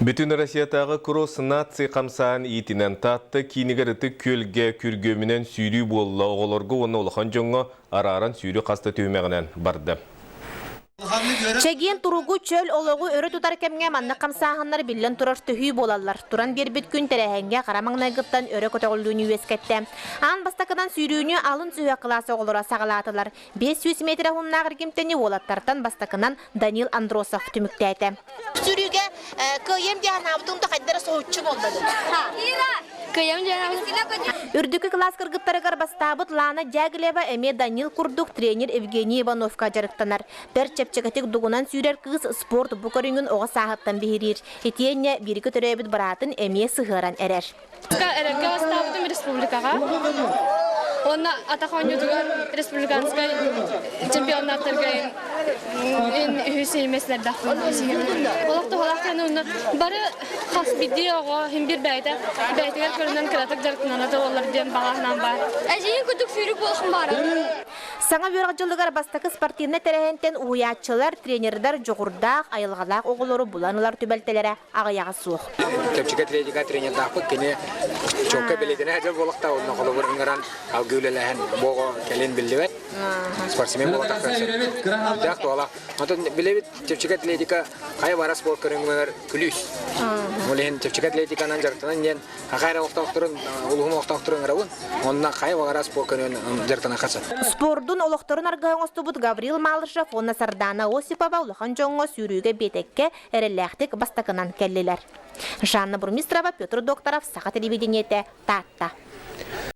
Bütün Россиятағы кросс наци қамсаан итінен татты кейінігіріті көлге күргөмінен сүйрі болла оғылырғы оны олыған жоңға араран сүйрі қасты түймегінен барды. Чеген туругу чөл ологу өрі тутар кемге манны қамсағынлар білін тұрар түхүй болалар. Туран бербет күн тәрәхенге қарамаңнағыттан өрі көтіғылдуыны өскетті. Ан бастақыдан сүйрүүні алын сүйе қыласы оғылыра сағалатылар. 500 метр ғыннағыр кемтені олаттартан бастақынан Данил Андросов түміктәйті. Сүйрүүге көйем де анабытыңды қайдары соғытшы болдады. Үрдікі класс кыргыттарыгар бастабыт лана жагілева әме Данил Курдук тренер Евгений Ивановка жарықтанар. Бір чепчекетік дугунан сүйрер кыз спорт бұқырыңын оға сағыттан бейірер. Етенне бірікі түрәбіт баратын әме сығыран әрер. Әрерге бастабытым республикаға. Онна атақанюдығар республиканскай чемпионаттарға үйсеймесілер дақпын. Олақты оны бары қас бидді оға химбір бәйтігер көрінен кіратық жарқынанады олар ден бағағынан бар. Әжейін күдік сүйрік болшын бары. Саңа бөргі жылдығар бастақы спортивны тәрәхентен уятчылар, тренердар жоғырдақ, айылғалақ оғылары бұланылар түбәлтелері ағаяғы суық. Төпчігі тренерға тренер дақпы кені чоққа біледіне әжі болықта оны қолы бұрыңыран алгөйлеләхін боғы кәлен білдівет. Спортсмен болы тақпырсын. Дақ туала. Білебет төпчігі тренерға қай бара спорт көріңгілер күліс. Олеген төпчігі тренерғанан жарықтынан ен қайра оқтауқтырын, ұлығын оқтауқтырын ғырауын, онына қай бара спорт көріңгілер жарықтана қасы. Спордун олоқторын арғағын остубут Гаврил Малышев, онна Сардана Осипова улахан жоңға сүйрүүге бетекке әреләқтік бастақынан кәллелер. Жанна Бурмистрова, Петр Докторов, Сақа телевидениеті, Татта.